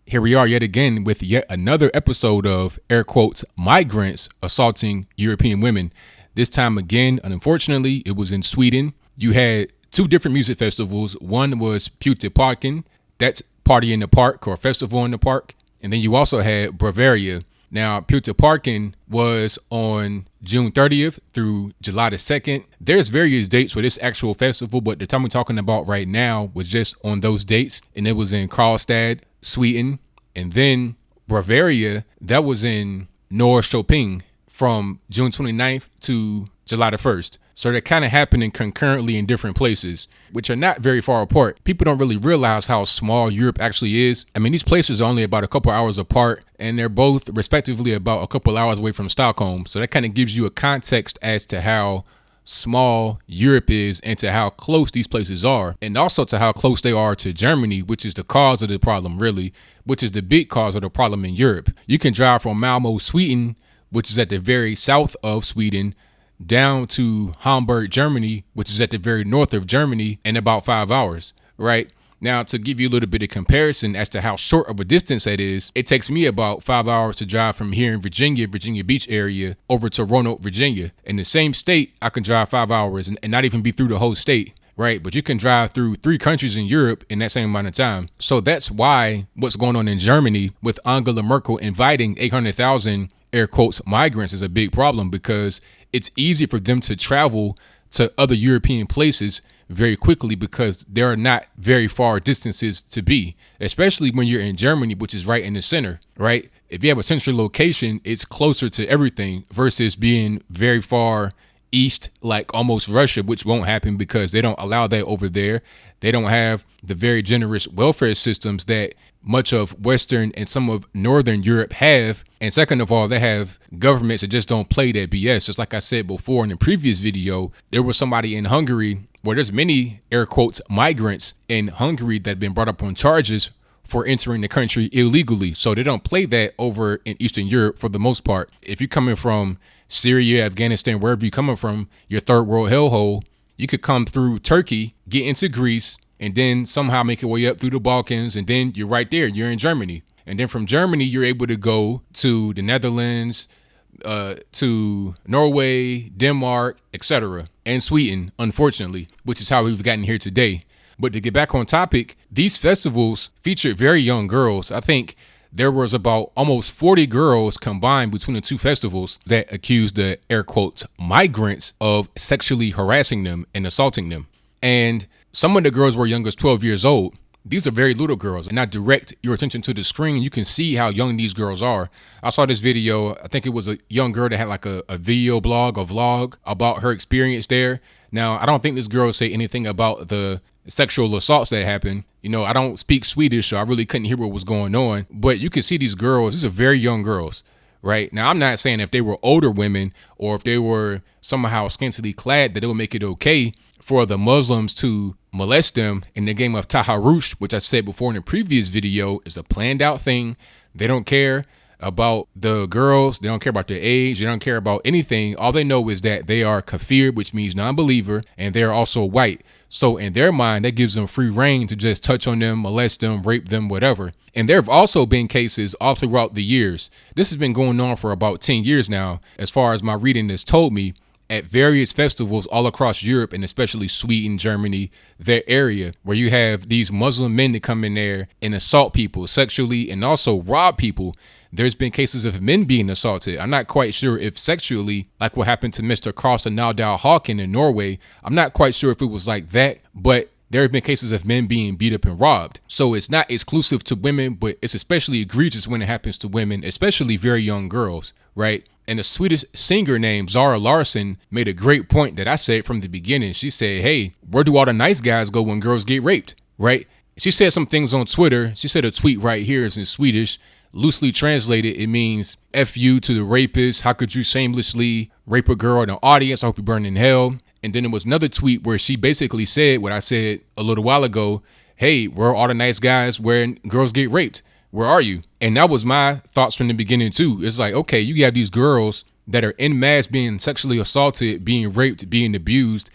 Here we are yet again with yet another episode of air quotes migrants assaulting European women. This time again, unfortunately, it was in Sweden. You had two different music festivals. One was Putte Parken, that's party in the park or festival in the park. And then you also had Bavaria. Now, Putte Parken was on June 30th through July the 2nd. There's various dates for this actual festival, but the time we're talking about right now was just on those dates. And it was in Karlstad, Sweden. And then Bavaria, that was in Norrköping from June 29th to July the 1st. So they're kind of happening concurrently in different places, which are not very far apart. People don't really realize how small Europe actually is. I mean, these places are only about a couple hours apart, and they're both respectively about a couple hours away from Stockholm. So that kind of gives you a context as to how small Europe is and to how close these places are, and also to how close they are to Germany, which is the cause of the problem, really, which is the big cause of the problem in Europe. You can drive from Malmö, Sweden, which is at the very south of Sweden, down to Hamburg, Germany, which is at the very north of Germany, in about 5 hours, right? Now, to give you a little bit of comparison as to how short of a distance that is, it takes me about 5 hours to drive from here in Virginia Beach area, over to Roanoke, Virginia. In the same state, I can drive 5 hours and not even be through the whole state, right? But you can drive through 3 countries in Europe in that same amount of time. So that's why what's going on in Germany with Angela Merkel inviting 800,000 air quotes migrants is a big problem, because it's easy for them to travel to other European places very quickly because there are not very far distances to be, especially when you're in Germany, which is right in the center, right? If you have a central location, it's closer to everything versus being very far east, like almost Russia, which won't happen because they don't allow that over there. They don't have the very generous welfare systems that much of Western and some of Northern Europe have. And second of all, they have governments that just don't play that BS. Just like I said before in the previous video, there was somebody in Hungary where there's many air quotes migrants in Hungary that have been brought up on charges for entering the country illegally. So they don't play that over in Eastern Europe for the most part. If you're coming from Syria, Afghanistan, wherever you're coming from, your third world hellhole, you could come through Turkey, get into Greece, and then somehow make your way up through the Balkans, and then you're right there, you're in Germany. And then from Germany, you're able to go to the Netherlands, to Norway, Denmark, etc., and Sweden, unfortunately, which is how we've gotten here today. But to get back on topic, these festivals featured very young girls. I think there was about almost 40 girls combined between the two festivals that accused the air quotes migrants of sexually harassing them and assaulting them. And some of the girls were young as 12 years old. These are very little girls. And I direct your attention to the screen. You can see how young these girls are. I saw this video. I think it was a young girl that had like a video blog, a vlog about her experience there. Now, I don't think this girl say anything about the sexual assaults that happened. You know, I don't speak Swedish, so I really couldn't hear what was going on. But you can see these girls. These are very young girls, right? Now, I'm not saying if they were older women or if they were somehow scantily clad that it would make it okay for the Muslims to molest them in the game of Taharush, which I said before in the previous video is a planned out thing. They don't care about the girls. They don't care about their age. They don't care about anything. All they know is that they are kafir, which means non-believer, and they're also white. So in their mind, that gives them free reign to just touch on them, molest them, rape them, whatever. And there have also been cases all throughout the years. This has been going on for about 10 years now, as far as my reading has told me, at various festivals all across Europe, and especially Sweden, Germany, their area, where you have these Muslim men that come in there and assault people sexually and also rob people. There's been cases of men being assaulted. I'm not quite sure if sexually, like what happened to Mr. Karlstad and Norrköping in Norway. I'm not quite sure if it was like that, but there have been cases of men being beat up and robbed. So it's not exclusive to women, but it's especially egregious when it happens to women, especially very young girls, right? And a Swedish singer named Zara Larsson made a great point that I said from the beginning. She said, hey, where do all the nice guys go when girls get raped, right? She said some things on Twitter. She said a tweet right here is in Swedish. Loosely translated, it means F you to the rapist. How could you shamelessly rape a girl in the audience? I hope you burn in hell. And then there was another tweet where she basically said what I said a little while ago. Hey, where are all the nice guys when girls get raped? Where are you? And that was my thoughts from the beginning too. It's like, okay, you have these girls that are en masse being sexually assaulted, being raped, being abused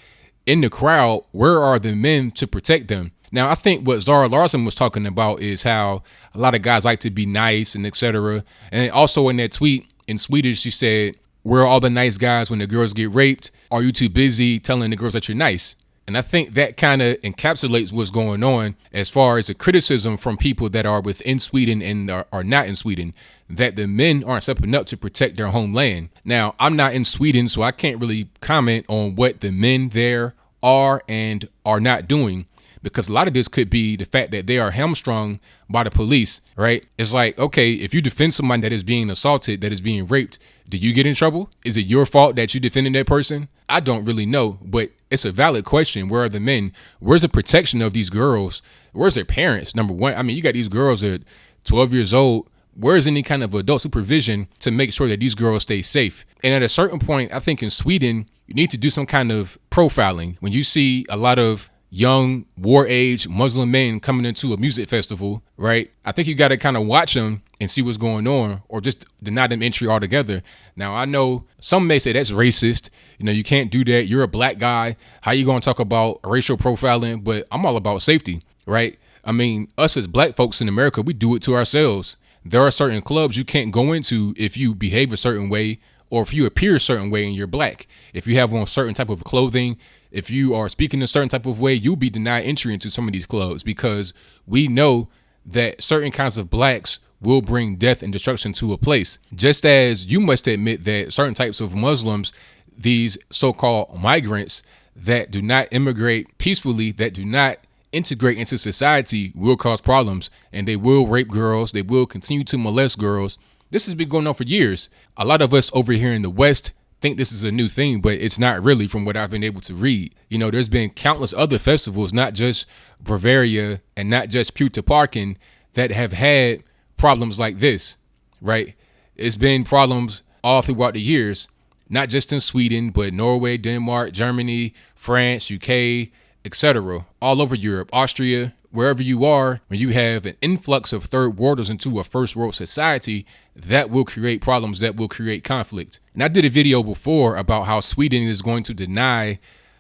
in the crowd. Where are the men to protect them? Now, I think what Zara Larsson was talking about is how a lot of guys like to be nice and etc. And also in that tweet in Swedish, she said, "Where are all the nice guys when the girls get raped? Are you too busy telling the girls that you're nice?" And I think that kind of encapsulates what's going on as far as a criticism from people that are within Sweden and are not in Sweden, that the men aren't stepping up to protect their homeland. Now, I'm not in Sweden, so I can't really comment on what the men there are and are not doing, because a lot of this could be the fact that they are hamstrung by the police, right? It's like, okay, if you defend somebody that is being assaulted, that is being raped, do you get in trouble? Is it your fault that you defended that person? I don't really know, but it's a valid question. Where are the men? Where's the protection of these girls? Where's their parents? Number one, I mean, you got these girls at 12 years old. Where's any kind of adult supervision to make sure that these girls stay safe? And at a certain point, I think in Sweden, you need to do some kind of profiling. When you see a lot of young war age Muslim men coming into a music festival, right? I think you got to kind of watch them and see what's going on, or just deny them entry altogether. Now, I know some may say that's racist. You know, you can't do that. You're a black guy. How you going to talk about racial profiling? But I'm all about safety, right? I mean, us as black folks in America, we do it to ourselves. There are certain clubs you can't go into if you behave a certain way, or if you appear a certain way and you're black. If you have on certain type of clothing, if you are speaking a certain type of way, you'll be denied entry into some of these clubs, because we know that certain kinds of blacks will bring death and destruction to a place. Just as you must admit that certain types of Muslims, these so-called migrants that do not immigrate peacefully, that do not integrate into society, will cause problems, and they will rape girls. They will continue to molest girls. This has been going on for years. A lot of us over here in the West think this is a new thing, but it's not really, from what I've been able to read. You know, there's been countless other festivals, not just Bavaria and not just Putte Parken, that have had problems like this, right? It's been problems all throughout the years, not just in Sweden, but Norway, Denmark, Germany, France, UK, etc., all over Europe, Austria, wherever you are. When you have an influx of third worlders into a first world society, that will create problems, that will create conflict. And I did a video before about how Sweden is going to deny,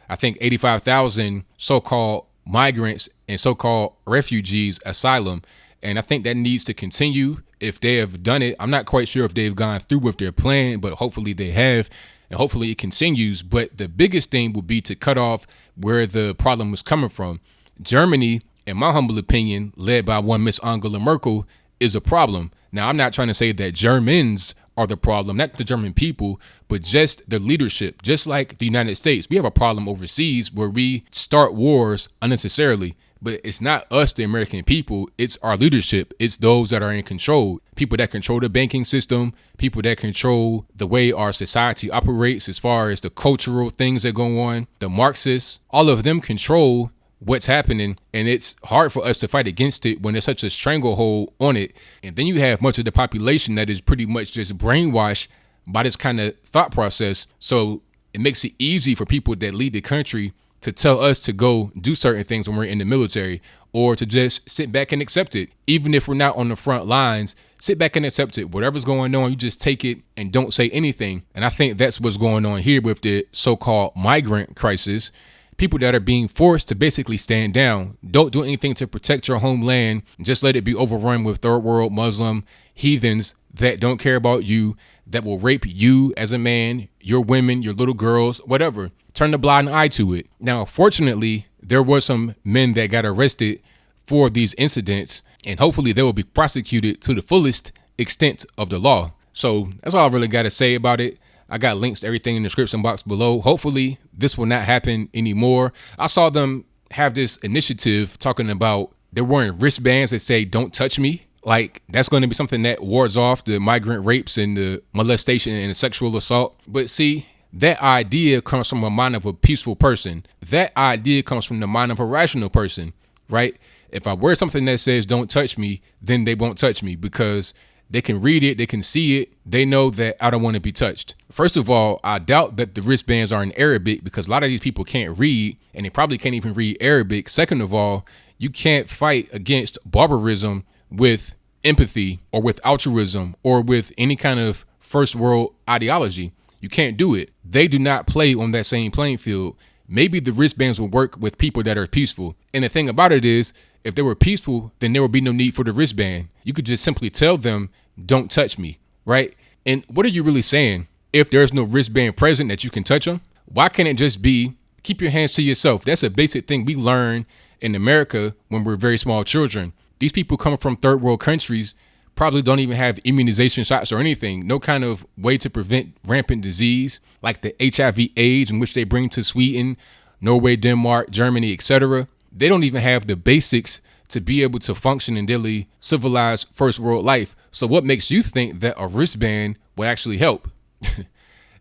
I think, 85,000 so-called migrants and so-called refugees asylum. And I think that needs to continue. If they have done it, I'm not quite sure if they've gone through with their plan, but hopefully they have, and hopefully it continues. But the biggest thing will be to cut off where the problem was coming from. Germany, in my humble opinion, led by one Miss Angela Merkel, is a problem. Now, I'm not trying to say that Germans are the problem, not the German people, but just the leadership. Just like the United States, we have a problem overseas where we start wars unnecessarily. But it's not us, the American people. It's our leadership. It's those that are in control. People that control the banking system, people that control the way our society operates as far as the cultural things that go on, the Marxists, all of them control what's happening. And it's hard for us to fight against it when there's such a stranglehold on it. And then you have much of the population that is pretty much just brainwashed by this kind of thought process. So it makes it easy for people that lead the country to tell us to go do certain things when we're in the military, or to just sit back and accept it. Even if we're not on the front lines, sit back and accept it. Whatever's going on, you just take it and don't say anything. And I think that's what's going on here with the so-called migrant crisis. People that are being forced to basically stand down. Don't do anything to protect your homeland. Just let it be overrun with third world Muslim heathens that don't care about you, that will rape you as a man, your women, your little girls, whatever. Turn the blind eye to it. Now, fortunately, there were some men that got arrested for these incidents, and hopefully they will be prosecuted to the fullest extent of the law. So that's all I really got to say about it. I got links to everything in the description box below. Hopefully this will not happen anymore. I saw them have this initiative talking about they're wearing wristbands that say, "Don't touch me." Like, that's going to be something that wards off the migrant rapes and the molestation and the sexual assault. But see, that idea comes from the mind of a peaceful person. That idea comes from the mind of a rational person, right? If I wear something that says "don't touch me," then they won't touch me, because they can read it, they can see it, they know that I don't want to be touched. First of all, I doubt that the wristbands are in Arabic, because a lot of these people can't read, and they probably can't even read Arabic. Second of all, you can't fight against barbarism with empathy or with altruism or with any kind of first world ideology. You can't do it. They do not play on that same playing field. maybe the wristbands will work with people that are peaceful. And the thing about it is, if they were peaceful, then there would be no need for the wristband. You could just simply tell them, don't touch me, right? And what are you really saying? If there's no wristband present that you can touch them, why can't it just be, keep your hands to yourself? That's a basic thing we learn in America when we're very small children. These people coming from third world countries probably don't even have immunization shots or anything, no kind of way to prevent rampant disease like the HIV/AIDS in which they bring to Sweden, Norway, Denmark, Germany, etc. They don't even have the basics to be able to function in daily civilized first world life. So what makes you think that a wristband will actually help?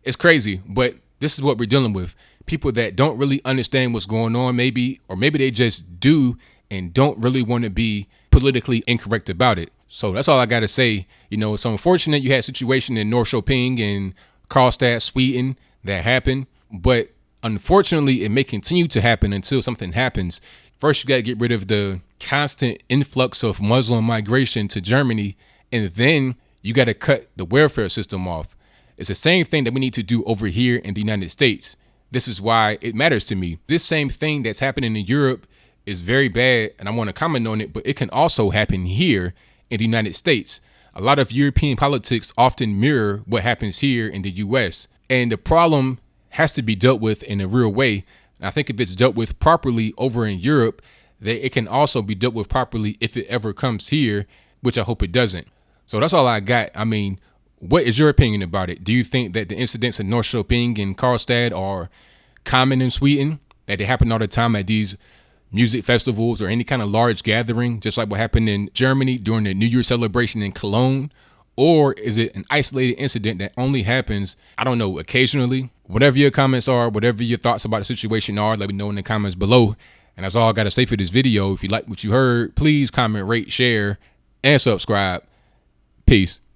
It's crazy, but this is what we're dealing with. People that don't really understand what's going on, maybe, or maybe they just do and don't really want to be politically incorrect about it. So that's all I got to say. You know, it's unfortunate you had a situation in Norrköping and Karlstad, Sweden that happened, but unfortunately it may continue to happen until something happens. First, you got to get rid of the constant influx of Muslim migration to Germany, and then you got to cut the welfare system off. It's the same thing that we need to do over here in the United States. This is why it matters to me. This same thing that's happening in Europe is very bad, and I want to comment on it, but it can also happen here in the United States. A lot of European politics often mirror what happens here in the US, and the problem has to be dealt with in a real way. And I think if it's dealt with properly over in Europe, that it can also be dealt with properly if it ever comes here, which I hope it doesn't. So that's all I got. I mean, what is your opinion about it? Do you think that the incidents in Norrköping and Karlstad are common in Sweden, that they happen all the time at these music festivals or any kind of large gathering, just like what happened in Germany during the New Year celebration in Cologne? Or is it an isolated incident that only happens, I don't know, occasionally? Whatever your comments are, whatever your thoughts about the situation are, let me know in the comments below. And that's all I got to say for this video. If you like what you heard, please comment, rate, share, and subscribe. Peace.